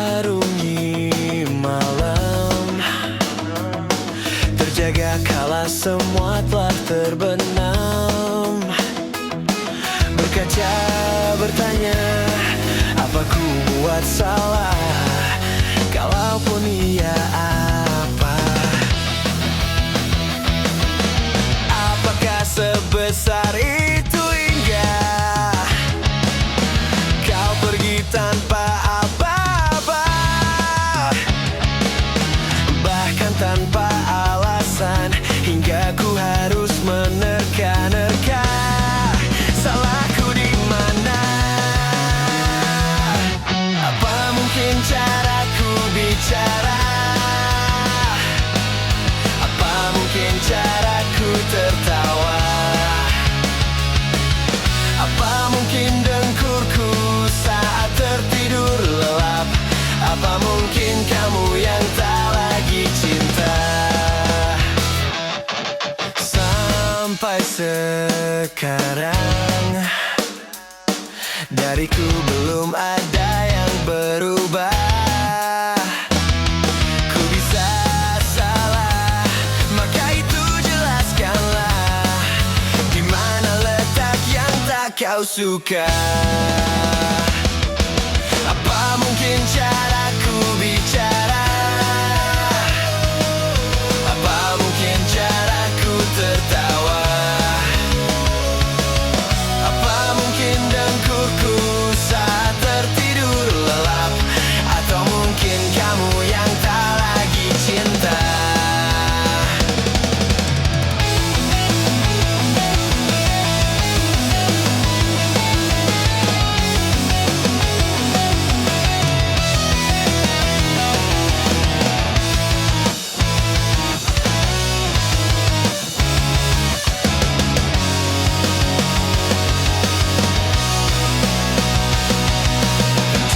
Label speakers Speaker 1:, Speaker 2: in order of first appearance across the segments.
Speaker 1: Arungi malam, terjaga kala semua telah terbenam. Berkaca bertanya, apa ku buat salah? Kalaupun iya, apa? Apakah sebesar itu hingga kau pergi tanpa apa-apa, bahkan tanpa alasan, hingga ku harus menerka-nerka. Salahku di mana? Apa mungkin caraku bicara? Apa mungkin caraku tertawa? Apa mungkin dengkurku saat tertidur lelap? Apa mungkin kamu yang tak lagi cinta? Sampai sekarang dariku belum ada yang berubah. Ku bisa salah, maka itu jelaskanlah di mana letak yang tak kau suka. Apa mungkin caraku bicara? Apa mungkin caraku tertawa? Apa mungkin dengkurku saat tertidur lelap? Atau mungkin kamu yang tak lagi cinta?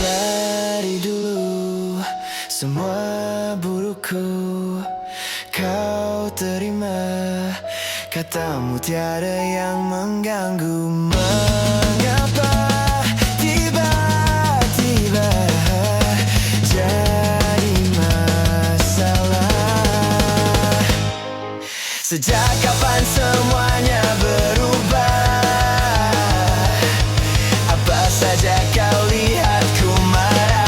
Speaker 1: Dari dulu semua burukku kau terima, katamu tiada yang mengganggu. Mengapa tiba-tiba jadi masalah? Sejak kapan semuanya berubah? Apa saja kau lihat ku marah?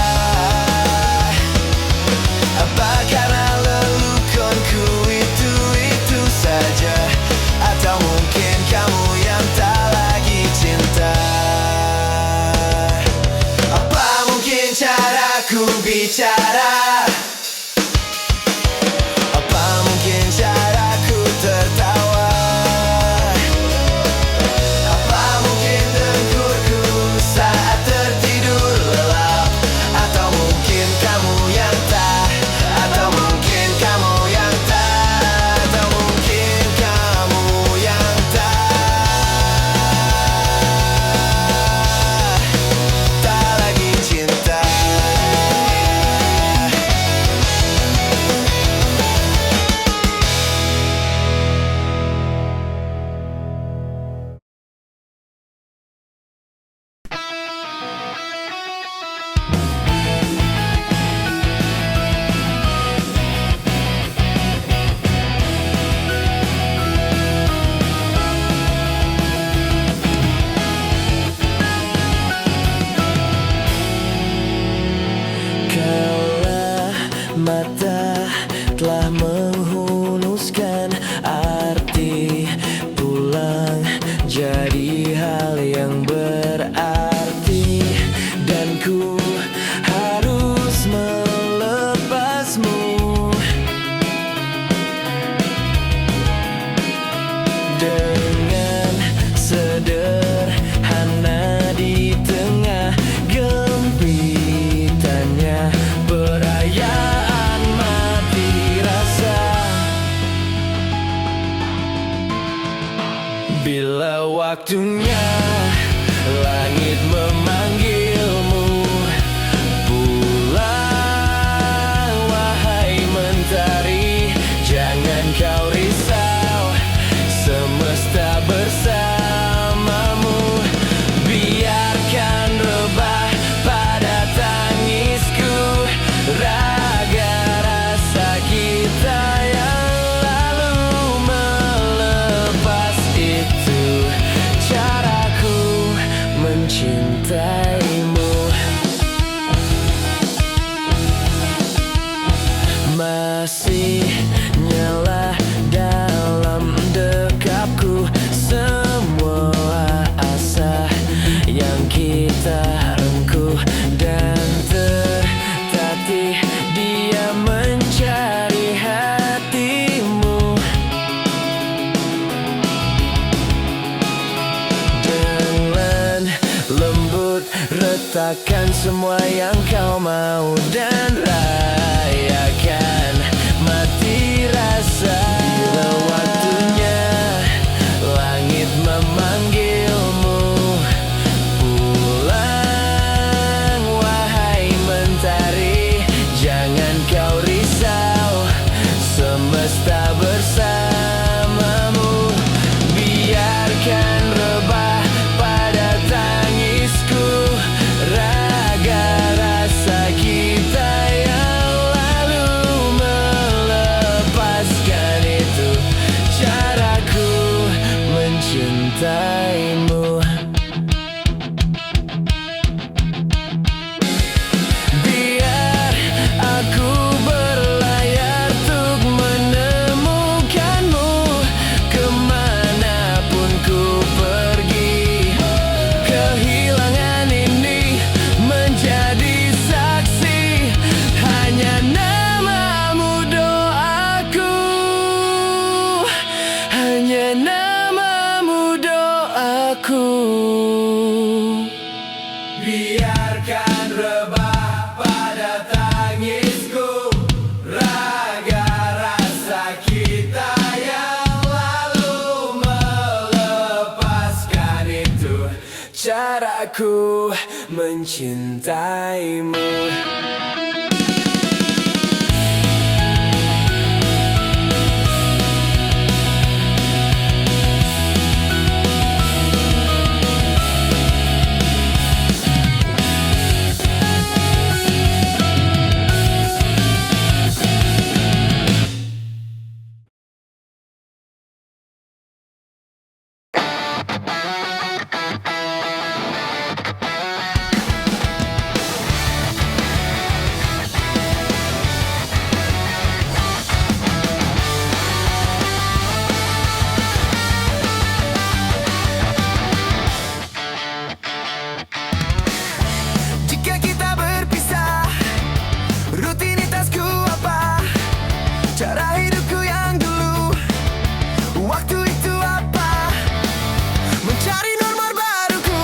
Speaker 1: Apa karena lelukonku itu saja? Atau mungkin kamu yang tak lagi cinta? Apa mungkin caraku bicara? Apa mungkin caraku tertawa? Apa mungkin dengkurku saat tertidur lelap? Atau mungkin kamu yang tak? Atau mungkin kamu yang tak? Atau mungkin kamu yang tak lagi cinta? Kala mata telah menghunuskan arti pulang jadi hal yang berarti, dan ku harus melepasmu dengan sederhana di tengah gempitannya perayaan mati rasa. Bila waktunya langit memanggilmu pulang, semua yang kau mau dan rayakan mati rasa. Bila waktunya langit memanggilmu pulang, wahai mentari, jangan kau risau, semesta bersamamu. Biarkan rebah pada tangisku raga rasa kita yang lalu, melepaskan itu caraku mencintaimu. Biar aku berlayar untuk menemukanmu kemanapun ku pergi. Kehilangan ini menjadi saksi, hanya namamu doaku, hanya namamu doaku. Biarkan rebah pada tangisku raga rasa kita yang lalu, melepaskan itu caraku mencintaimu. Jika kita berpisah, rutinitasku apa? Cara hidupku yang dulu, waktu itu apa? Mencari norma baruku,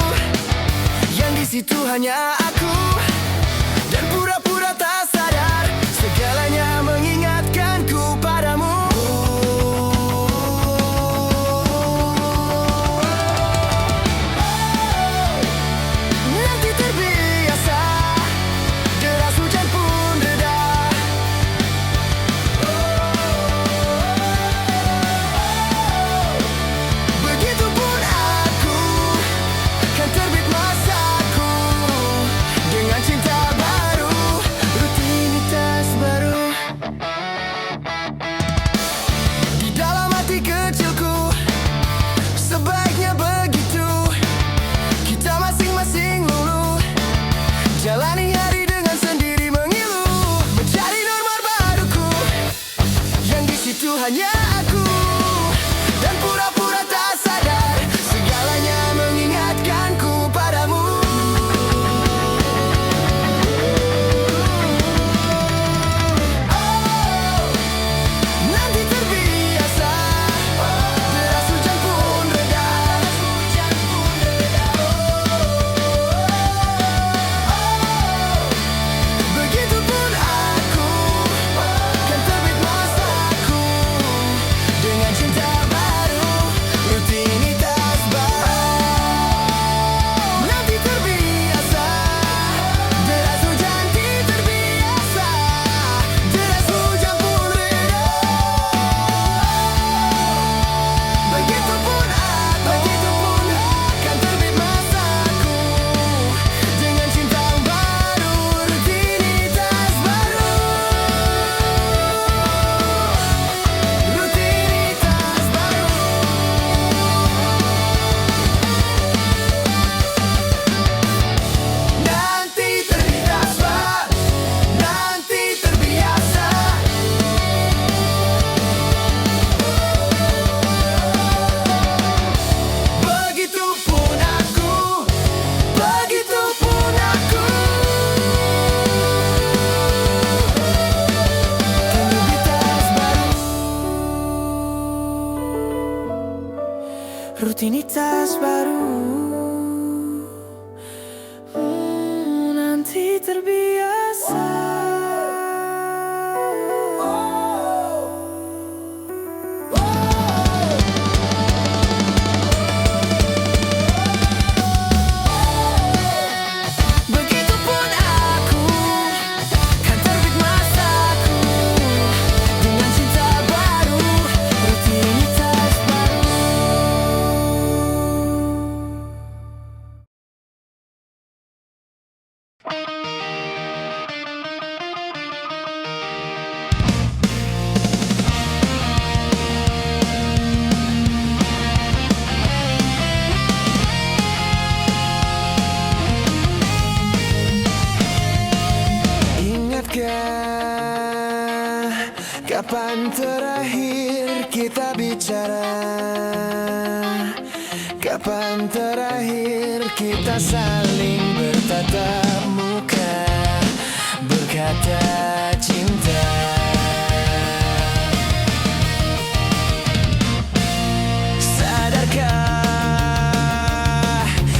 Speaker 1: yang di situ hanya aku, dan pura-pura tak sadar, segalanya mengingatkanku padamu. Nanti terbiasa, deras hujan pun reda. Begitupun aku, kan terbit masaku dengan cinta baru, rutinitas baru. Di dalam hati kecilku, sebaiknya begitu. Kita masing-masing luluh, jalani hari dengan sendiri mengilu, mencari norma baruku, yang di situ hanya aku, dan pura-pura tak sadar, segalanya mengingatkanku padamu. Nanti terbiasa, deras hujan pun reda. Begitupun aku, kan terbit masaku dengan cinta baru, rutinitas baru. Nanti terbiasa, deras hujan terbiasa, deras hujan pun reda. Begitupun kan terbit masaku dengan cinta baru, rutinitas baru, rutinitas baru. Nanti terbiasa, nanti terbiasa. Begitupun aku, begitupun aku. Rutinitas baru, rutinitas baru. Nanti Kapan terakhir kita bicara? Kapan terakhir kita saling bertatap muka, berkata cinta? Sadarkah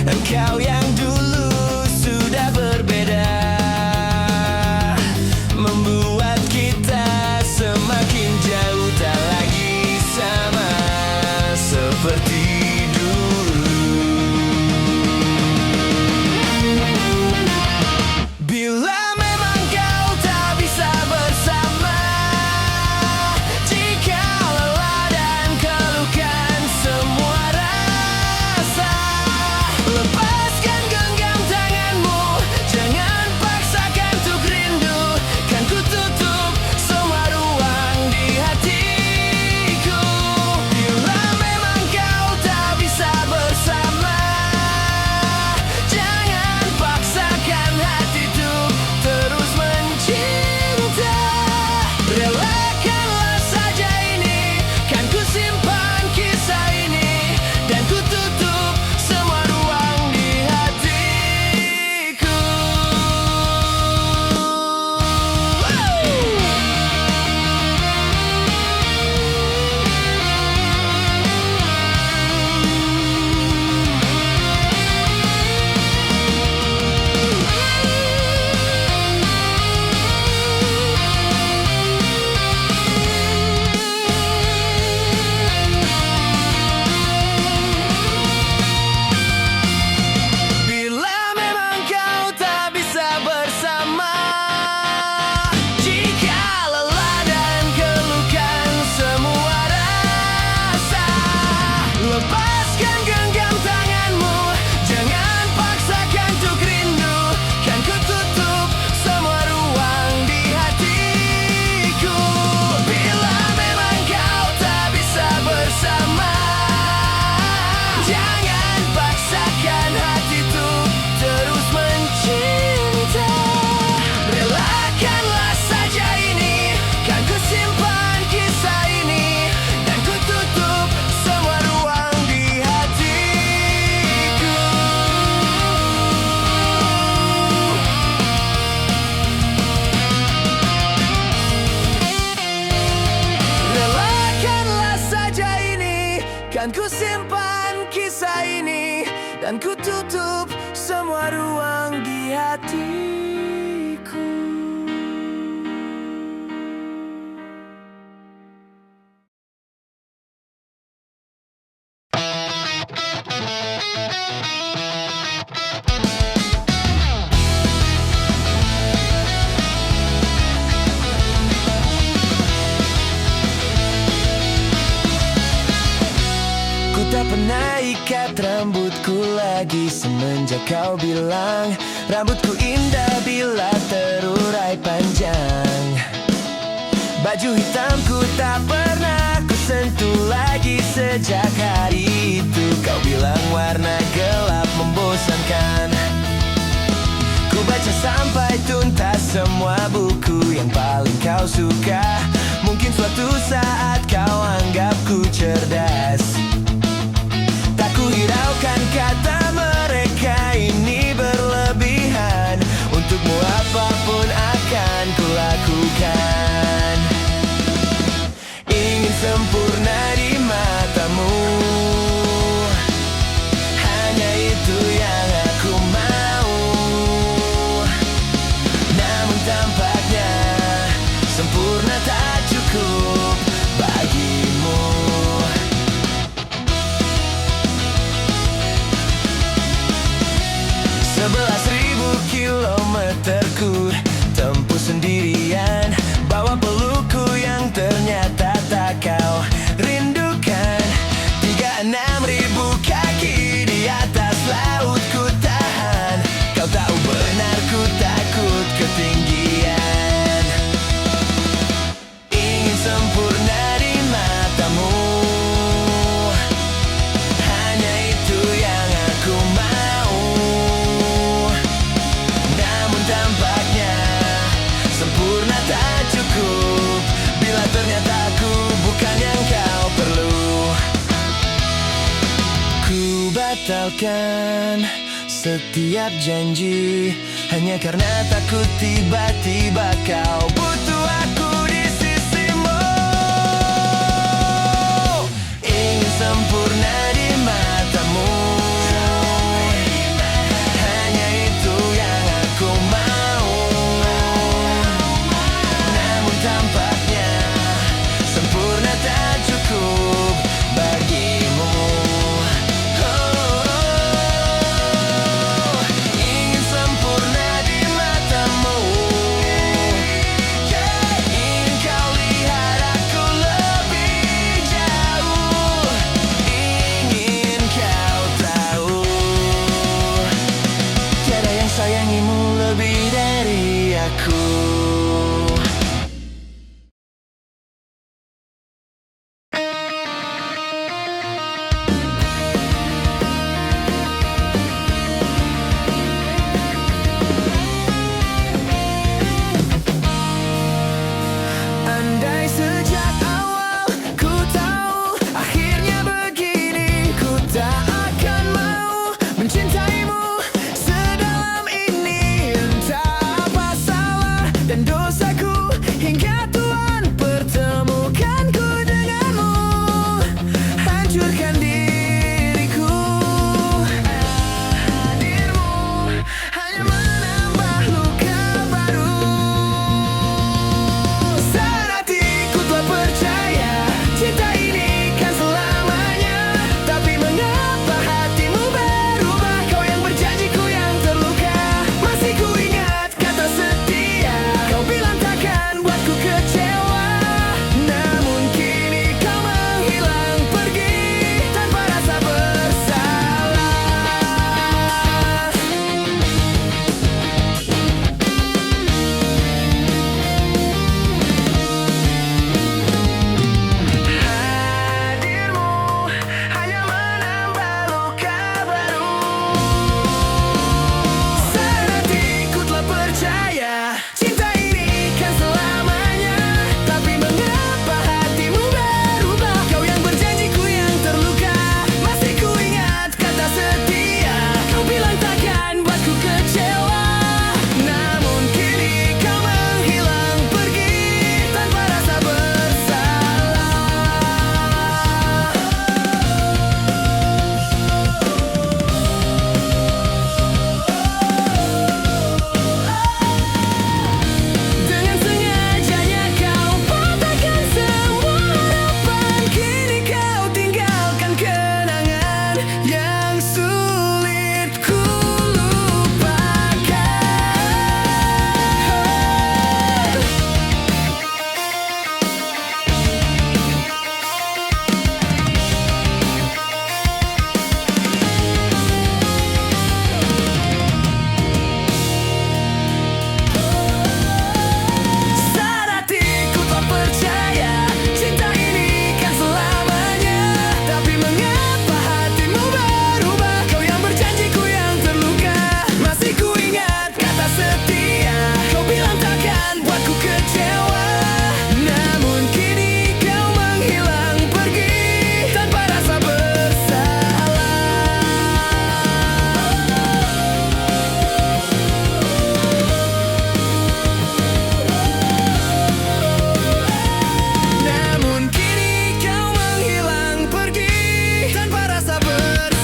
Speaker 1: engkau yang dulu sudah berbeda, membuat kita semakin jauh, tak lagi sama seperti dulu. Bila memang kau tak bisa bersama, jika lelah dan keluhkan semua rasa, lepaskan genggam tanganmu, jangan paksakan untuk rindu. Kan ku tutup semua ruang di hatiku. Bila memang kau tak bisa bersama, jangan paksakan hati untuk terus mencinta. Relakanlah saja ini, kan ku simpan kisah ini, dan ku tutup semua ruang di hatiku. Bila memang kau tak bisa bersama, jika lelah dan keluhkan semua rasa, lepaskan genggam tanganmu, jangan paksakan untuk rindu. Kan ku tutup semua ruang di hatiku. Bila memang kau tak bisa bersama, jangan paksakan hati untuk terus mencinta. Relakanlah saja ini, kan ku simpan kisah ini, dan ku tutup semua ruang di hatiku. Relakanlah saja ini, kan ku simpan kisah ini, dan ku tutup semua ruang di hatiku. Ku tak pernah ikat rambutku lagi semenjak kau bilang rambutku indah bila terurai panjang. Baju hitamku tak pernah ku sentuh lagi sejak hari itu. Kau bilang warna gelap membosankan. Ku baca sampai tuntas semua buku yang paling kau suka. Mungkin suatu saat kau anggapku cerdas. Tak ku hiraukan kata mereka ini berlebihan. Untukmu apapun akan ku lakukan. Ingin sempurna di matamu, hanya itu yang aku mau. Namun tampaknya sempurna tak cukup bagimu. 11.000 kilometer ku tempuh sendirian, bawa pelukku yang ternyata tak kau tak cukup bila ternyata aku bukan yang kau perlu. Ku batalkan setiap janji hanya karena takut tiba-tiba kau butuh aku di sisimu. Ingin sempurna di matamu, hanya itu yang aku mau. Namun tampaknya sempurna tak cukup bagimu. Ingin sempurna di matamu, ingin kau lihat aku lebih jauh, ingin kau tahu tiada yang sayangimu lebih dari aku. Andai sejak awal ku tahu akhirnya begini, ku tak akan mau mencintaimu sedalam ini. Entah apa salah dan dosaku hingga Tuhan pertemukanku denganmu, hancurkan diriku. Hadirmu hanya menambah luka baru. Saat hatiku telah percaya cinta ini kan selamanya, tapi mengapa hatimu berubah? Kau yang berjanjiku yang terluka, masih ku ingat kata setia. Kau bilang takkan buatku kecewa, namun kini kau menghilang pergi tanpa rasa bersalah. Hadirmu hanya menambah luka baru. Saat hatiku telah percaya cinta ini kan selamanya, tapi mengapa hatimu berubah? Kau yang berjanjiku yang terluka, masih ku ingat kata setia. Kau bilang takkan buatku kecewa, namun kini kau menghilang pergi tanpa rasa bersalah. Dengan sengajanya kau patahkan semua harapan, kini kau tinggalkan kenangan yang sulit ku lupakan. Saat hatiku telah percaya cinta ini kan selamanya, tapi mengapa hatimu berubah? Kau yang berjanjiku yang terluka, masih ku ingat kata setia. Kau bilang takkan buatku kecewa, namun kini kau menghilang pergi tanpa rasa bersalah. Namun kini kau menghilang pergi tanpa rasa bersalah.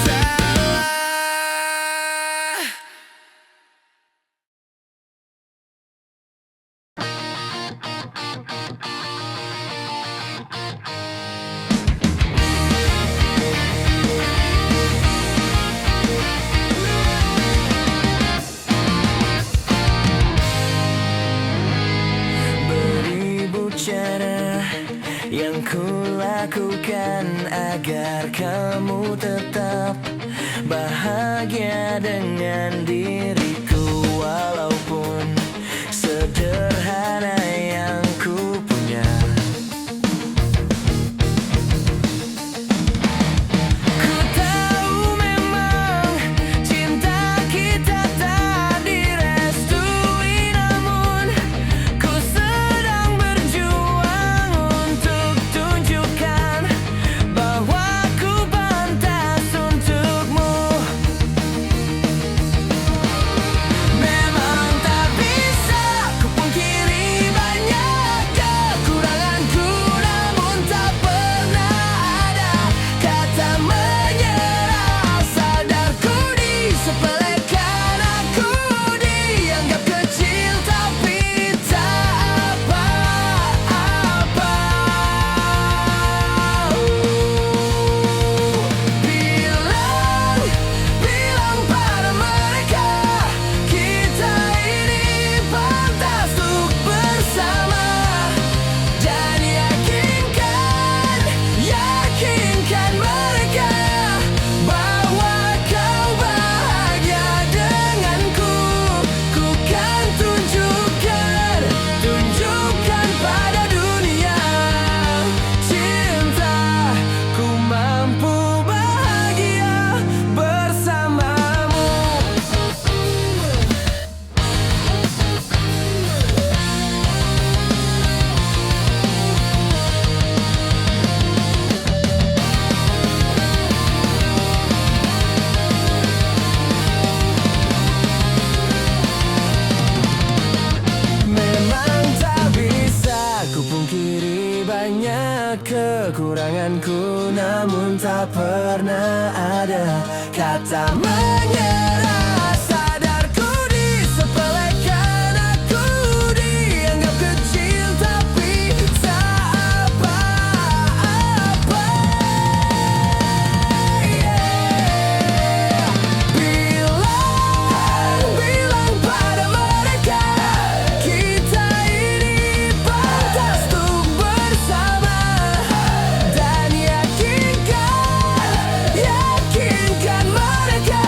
Speaker 1: Beribu cara yang ku lakukan agar kamu tetap bahagia dengan diriku, walaupun sederhana yang ku punya. Ku tahu memang cinta kita tak direstui, namun ku sedang kekuranganku, namun tak pernah ada kata menyerah. Sadarku disepelekan, aku dianggap kecil, tapi tak apa-apa. Bilang pada mereka, kita ini pantas untuk bersama. Dan yakinkan mereka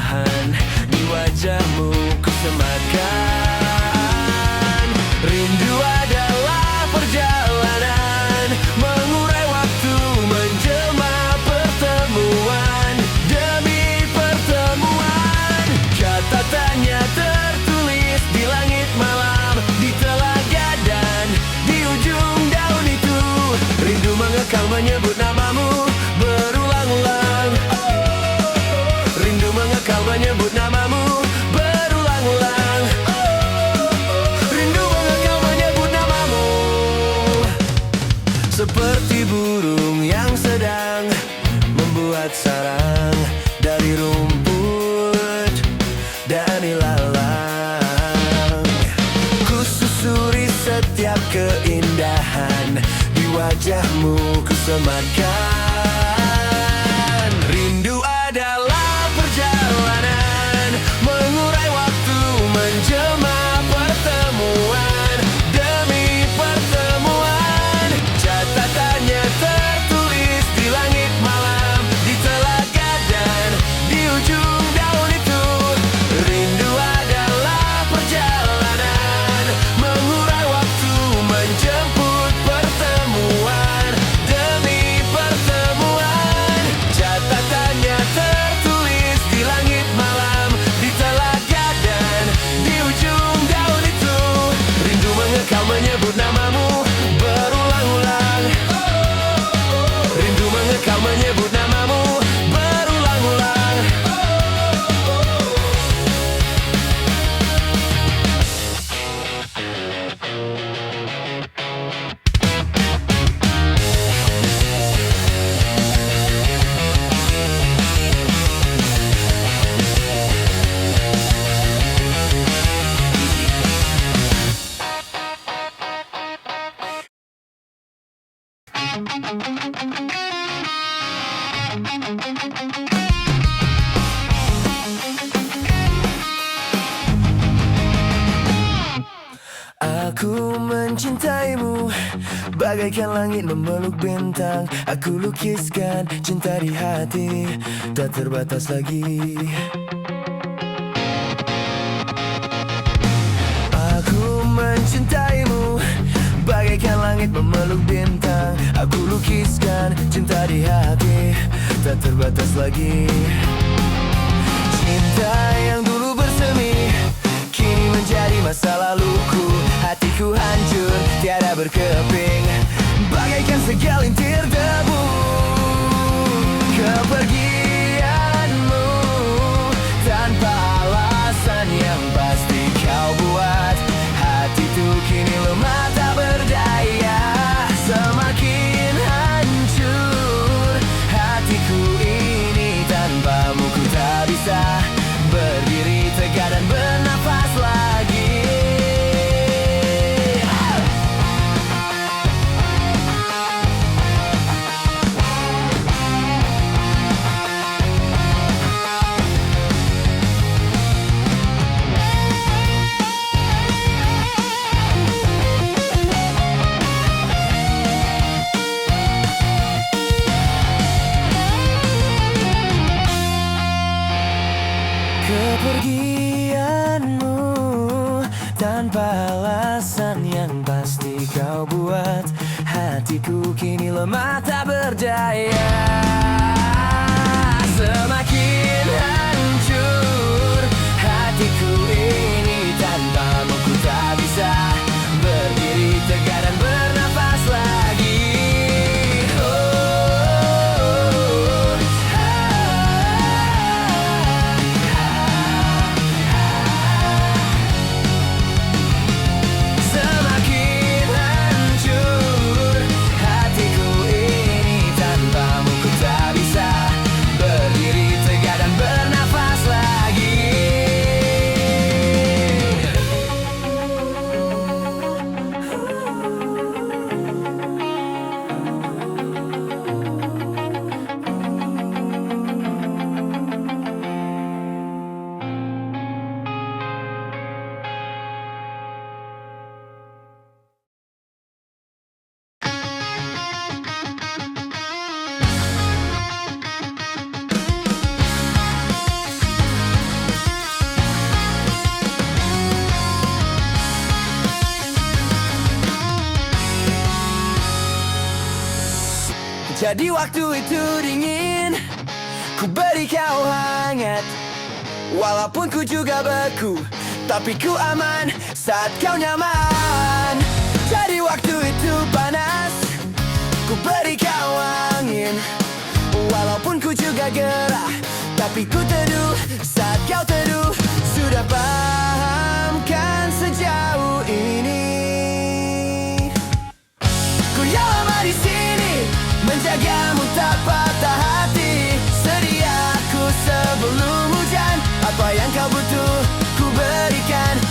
Speaker 1: keindahan di wajahmu ku sematkan. Rindu adalah perjalanan, mengurai waktu, menjelma pertemuan demi pertemuan. Kata tanya tertulis di langit malam, di telaga dan di ujung daun itu. Rindu mengekang menyebut namamu berulang-ulang. Rindu mengekang menyebut namamu berulang-ulang. Rindu mengekang menyebut namamu. Seperti burung yang sedang membuat sarang dari rumput dan ilalang. Ku susuri setiap keindahan di wajahmu ku sematkan. Rindu adalah perjalanan, mengurai waktu, menjelma pertemuan demi pertemuan. Catatannya tertulis di langit malam, di telaga dan di ujung daun itu. Rindu adalah perjalanan, mengurai waktu, menjemput pertemuan demi pertemuan. Catatannya tertulis di langit malam, di telaga dan di ujung daun itu. Rindu mengekang menyebut namamu berulang-ulang. Rindu mengekang menyebut namamu berulang-ulang. Aku mencintaimu bagaikan langit memeluk bintang. Aku lukiskan cinta di hati, tak terbatas lagi. Aku mencintaimu bagaikan langit memeluk bintang. Aku lukiskan cinta di hati, tak terbatas lagi. Cinta yang dulu bersemi kini menjadi masa laluku. Hatiku hancur, tiada berkeping, bagaikan segelintir debu. Kepergianmu tanpa alasan yang pasti kau buat hatiku kini lemah tak berdaya. Semakin hancur hatiku ini, tanpamu ku tak bisa berdiri tegak dan bernafas lagi. Kepergianmu tanpa alasan yang pasti kau buat hatiku kini lemah tak berdaya. Semakin hancur hatiku ini, tanpamu ku tak bisa berdiri tegak dan bernafas lagi. Semakin hancur hatiku ini, tanpamu ku Jadi waktu itu dingin, ku beri kau hangat. Walaupun ku juga beku, tapi ku aman saat kau nyaman. Jadi waktu itu panas, ku beri kau angin. Walaupun ku juga gerah, tapi ku teduh saat kau teduh. Sudah paham kan sejauh ini? Ku yang lama di sini, menjagamu tak patah hati. Sedia aku sebelum hujan, apa yang kau butuh ku berikan.